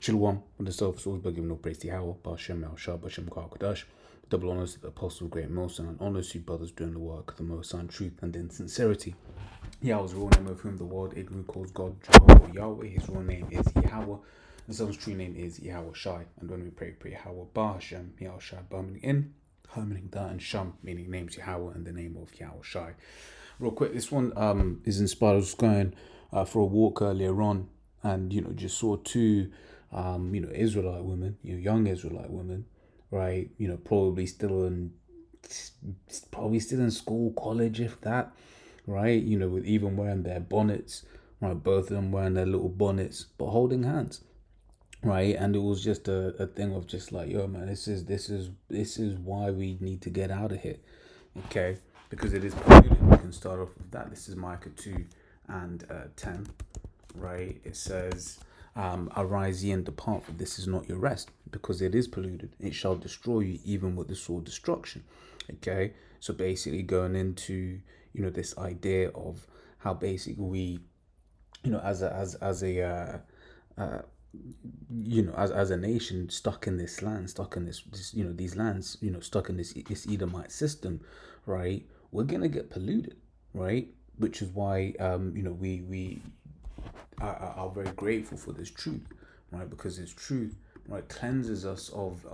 Shalom, on the self souls, but give no praise to Yahweh, Bashem, El Shah, Bashem, Kadash. Double honors to the Apostle of Great Most, and honors to you brothers doing the work of the Most High in truth and in sincerity. Yahweh's real name of whom the world ignorantly calls God, Jehovah Yahweh. His real name is Yahweh. The Son's true name is Yahweh Shai. And when we pray Yahweh Bashem, Yahweh Shai, Birmingham in, Hermaning Da, and Sham, meaning names Yahweh and the name of Yahweh Shai. Real quick, this one is inspired. I was going for a walk earlier on, and just saw two Israelite women, young Israelite women, right? Probably still in school, college, if that, right? With even wearing their bonnets, right? Both of them wearing their little bonnets, but holding hands, right? And it was just a thing of just like, yo, man, this is why we need to get out of here, okay? Because it is polluted. We can start off with that. This is Micah 2 and 10, right? It says, arise ye and depart, for this is not your rest, because it is polluted. It shall destroy you, even with the sword destruction. Okay, so basically going into this idea of how basically we, as a as a nation stuck in this land, stuck in this these lands, stuck in this Edomite system, right? We're gonna get polluted, right? Which is why we are very grateful for this truth, right? Because this truth, right, cleanses us of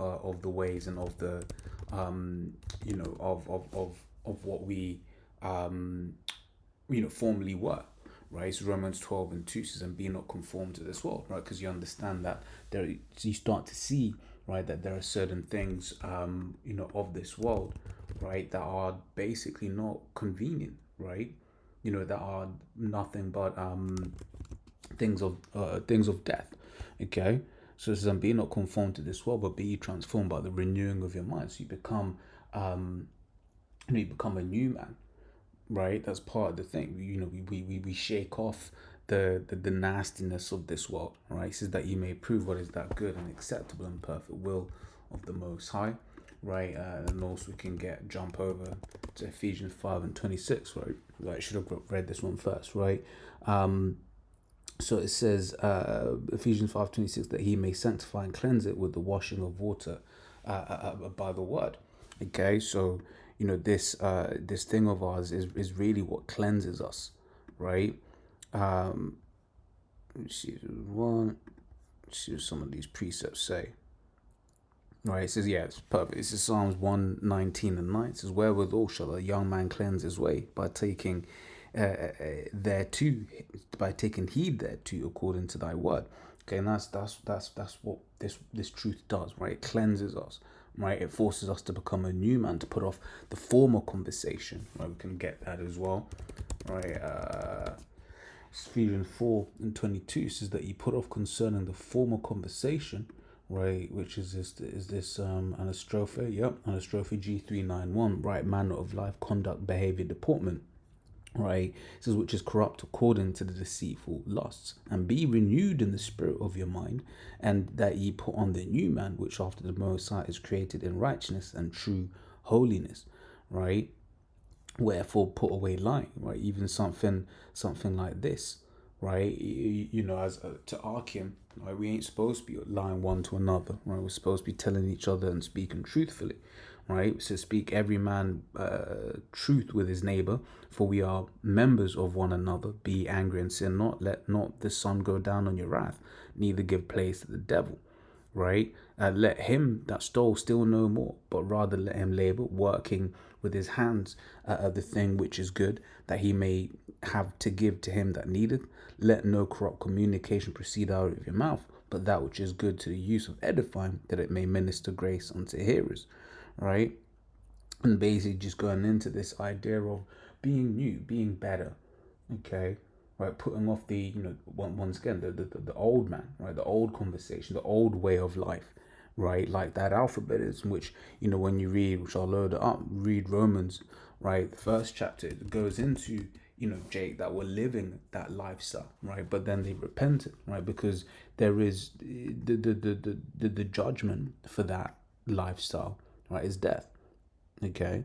the ways and of the of what we formerly were, right? So Romans 12 and 2 says, and be not conformed to this world, right? Because you understand that you start to see, right, that there are certain things of this world, right, that are basically not convenient, right? That are nothing but things of death. Okay, so it says, and be not conformed to this world, but be ye transformed by the renewing of your mind. So you become a new man, right? That's part of the thing. We shake off the nastiness of this world, right? It says that you may prove what is that good and acceptable and perfect will of the Most High, right? And also we can jump over to Ephesians 5 and 26, right? I should have read this one first, right? So it says, Ephesians 5:26, that he may sanctify and cleanse it with the washing of water by the word. Okay, so this thing of ours is really what cleanses us, right? Let me see one. See what some of these precepts say. Right, it says, yeah, it's perfect. It says Psalms 119 and 9. It says, wherewithal shall a young man cleanse his way? By taking thereto, by taking heed thereto, according to thy word. Okay, and that's what this truth does, right? It cleanses us, right? It forces us to become a new man, to put off the former conversation, right? We can get that as well, right? Ephesians 4 and 22 says that you put off concerning the former conversation, right, which is this anastrophe, anastrophe G391, right, manner of life, conduct, behavior, deportment, right? It says, which is corrupt according to the deceitful lusts, and be renewed in the spirit of your mind, and that ye put on the new man, which after the Most High is created in righteousness and true holiness, right? Wherefore put away lying, right? Even something like this, right? As to Arkim, right? We ain't supposed to be lying one to another, right? We're supposed to be telling each other and speaking truthfully, right? So speak every man truth with his neighbor, for we are members of one another. Be angry and sin not. Let not the sun go down on your wrath, neither give place to the devil, right? Let him that stole steal no more, but rather let him labor, working with his hands the thing which is good, that he may have to give to him that needeth. Let no corrupt communication proceed out of your mouth, but that which is good to the use of edifying, that it may minister grace unto hearers, right? And basically just going into this idea of being new, being better, okay, right? Putting off the, once again, the old man, right? The old conversation, the old way of life, right? Like that alphabet is, which, when you read, which I'll load it up, read Romans, right? The first chapter, it goes into, Jake, that were living that lifestyle, right? But then they repented, right? Because there is the judgment for that lifestyle, right? Is death, okay?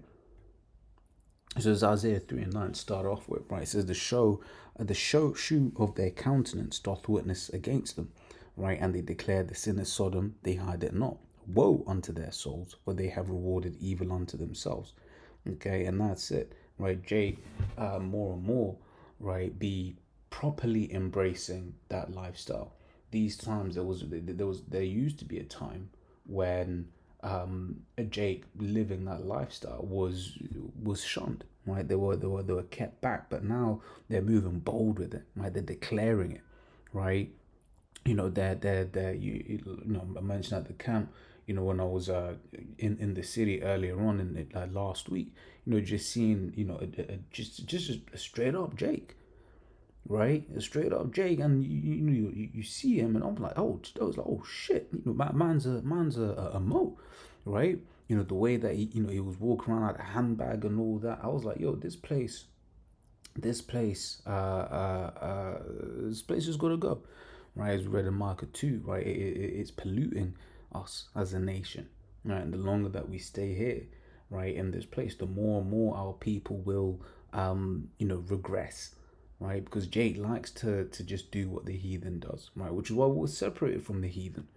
So as Isaiah 3 and 9 start off with, right? It says the show of their countenance doth witness against them, right? And they declare the sin is Sodom, they hide it not. Woe unto their souls, for they have rewarded evil unto themselves. Okay, and that's it, right? Jake, more and more, right, be properly embracing that lifestyle. These times there used to be a time when a Jake living that lifestyle was shunned, right? They were kept back, but now they're moving bold with it, right? They're declaring it, right? I mentioned at the camp, when I was in the city earlier on in it, last week, just seeing, just a straight up Jake, right? A straight up Jake, and you see him, and I'm like, I was like, oh shit, man's a mo, right? The way that he was walking around like a handbag and all that. I was like, yo, this place, this place is gonna go, right? As we read in Micah 2, right? It's polluting us as a nation, right? And the longer that we stay here, right, in this place, the more and more our people will, regress, right? Because Jake likes to just do what the heathen does, right? Which is why we're separated from the heathen,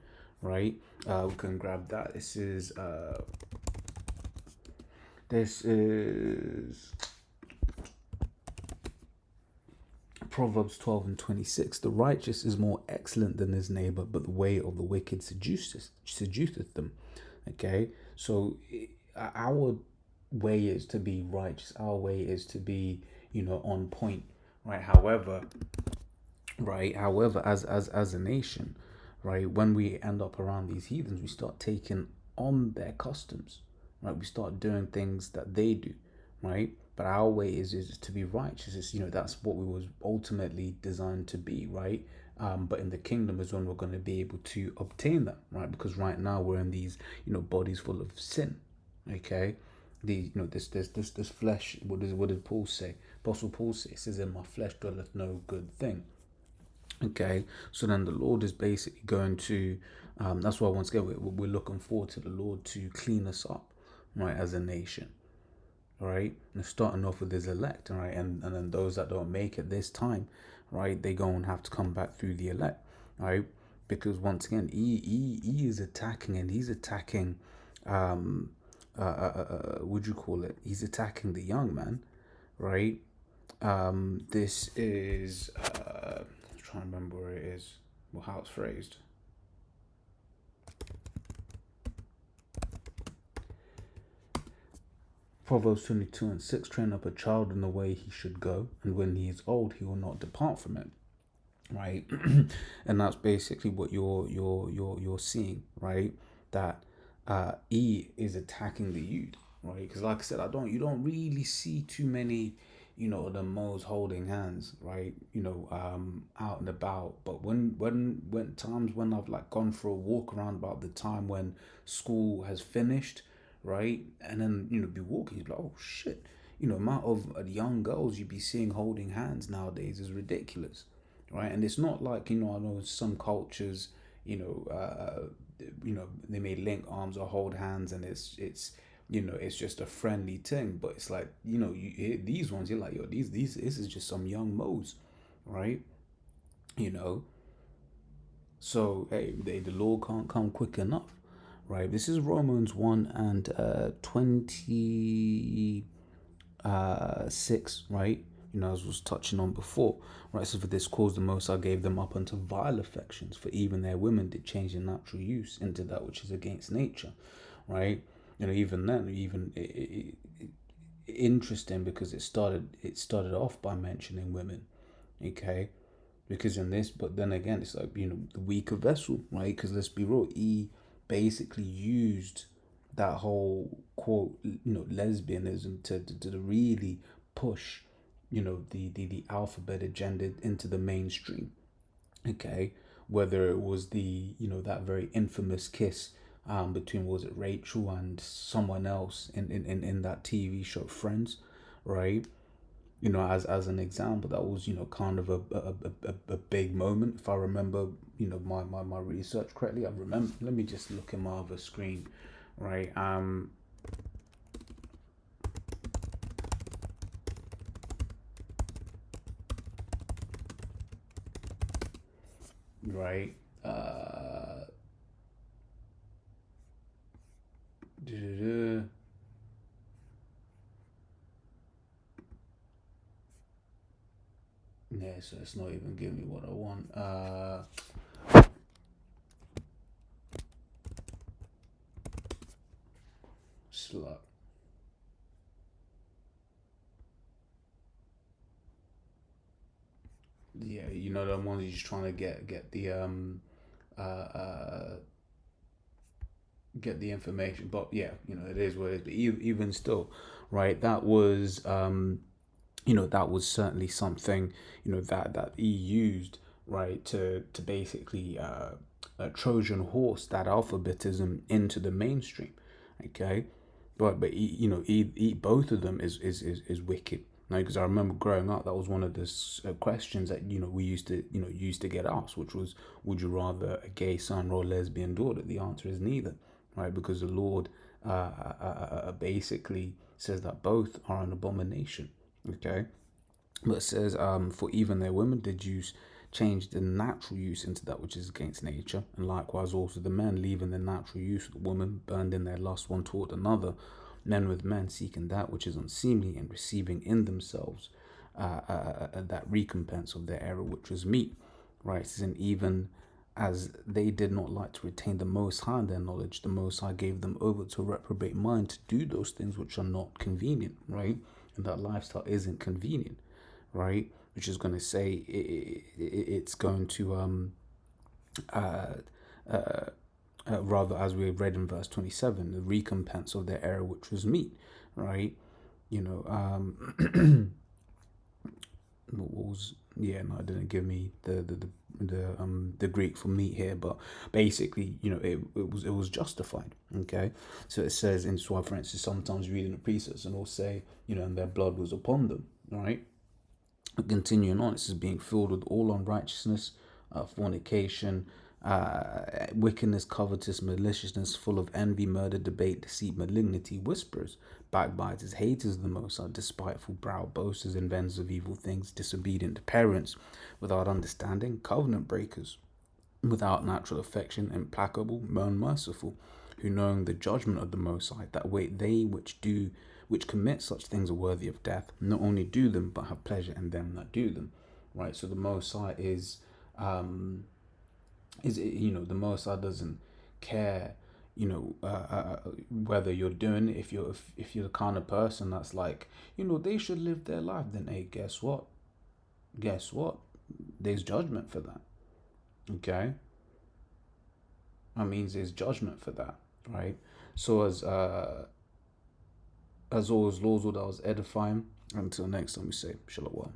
right? We can grab that. This is Proverbs 12 and 26. The righteous is more excellent than his neighbor, but the way of the wicked seduceth them. Okay, so our way is to be righteous. Our way is to be, on point, right? However, as a nation, right, when we end up around these heathens, we start taking on their customs, right? We start doing things that they do, right? But our way is to be righteous. That's what we was ultimately designed to be, right? But in the kingdom is when we're going to be able to obtain that, right? Because right now we're in these, bodies full of sin, okay? This flesh. What did Paul say? Apostle Paul says, he says, "In my flesh dwelleth no good thing." Okay, so then the Lord is basically going to. That's why once again we're looking forward to the Lord to clean us up, right, as a nation, right? And starting off with his elect, right, and then those that don't make it this time, right, they go and have to come back through the elect, right? Because once again, he is attacking, and he's attacking, would you call it? He's attacking the young man, right? This is I'm trying to remember where it is, well, how it's phrased. Proverbs 22 and 6, train up a child in the way he should go, and when he is old, he will not depart from it, right? And that's basically what you're seeing, right? That E is attacking the youth, right? Because like I said, you don't really see too many, the moles holding hands, right? Out and about. But when times when I've like gone for a walk around about the time when school has finished, right? And then, be walking, you're like, oh shit. Amount of young girls you be seeing holding hands nowadays is ridiculous, right? And it's not like, I know some cultures, they may link arms or hold hands, and it's just a friendly thing. But it's like, these ones, you're like, yo, these this is just some young mo's, right? you know so hey, the law can't come quick enough, right? This is Romans 1 and 26, right? As I was touching on before, right? So for this cause the Most I gave them up unto vile affections, for even their women did change their natural use into that which is against nature, right? Even then, interesting, because it started off by mentioning women, okay? Because in this, but then again, it's like, the weaker vessel, right? Because let's be real, he basically used that whole quote, lesbianism to really push, the alphabet agenda into the mainstream, okay? Whether it was that very infamous kiss between, was it Rachel and someone else in that TV show Friends, right? As an example, that was, kind of a big moment, if I remember, my research correctly. I remember, let me just look at my other screen, right? Right. Yeah, so it's not even giving me what I want. Slut. Yeah, you know the ones you're just trying to get the uh uh get the information. But yeah, it is what it is. But even still, right? That was that was certainly something that he used, right, to basically Trojan horse that alphabetism into the mainstream. Okay, but both of them is wicked. Because I remember growing up, that was one of the questions that we used to get asked, which was, would you rather a gay son or a lesbian daughter? The answer is neither, right? Because the Lord basically says that both are an abomination. Okay, but it says, for even their women did use change the natural use into that which is against nature, and likewise also the men, leaving the natural use of the woman, burned in their lust one toward another, men with men, seeking that which is unseemly, and receiving in themselves that recompense of their error which was meet. Right? It says, and even as they did not like to retain the Most High in their knowledge, the Most High gave them over to a reprobate mind to do those things which are not convenient, right? And that lifestyle isn't convenient, right? Which is going to say it's going to rather, as we read in verse 27, the recompense of their error which was meat, right? What was, yeah, no, it didn't give me the Greek for meat here, but basically, it was justified. Okay, so it says in Swahili, for instance, sometimes reading the precepts and it'll say, and their blood was upon them, right? Continuing on, it says being filled with all unrighteousness, fornication, wickedness, covetous, maliciousness, full of envy, murder, debate, deceit, malignity, whisperers, backbiters, haters of the Most High, despiteful, brow, boasters, inventors of evil things, disobedient to parents, without understanding, covenant breakers, without natural affection, implacable, unmerciful, who knowing the judgment of the Most High, that which commit such things are worthy of death, not only do them, but have pleasure in them that do them. Right? So the Most High the Most High doesn't care, whether you're doing it. If you're the kind of person that's like, they should live their life, then hey, guess what? Guess what? There's judgment for that. Okay? That means there's judgment for that, right? So as always, Lord, that was edifying. Until next time, we say shalom.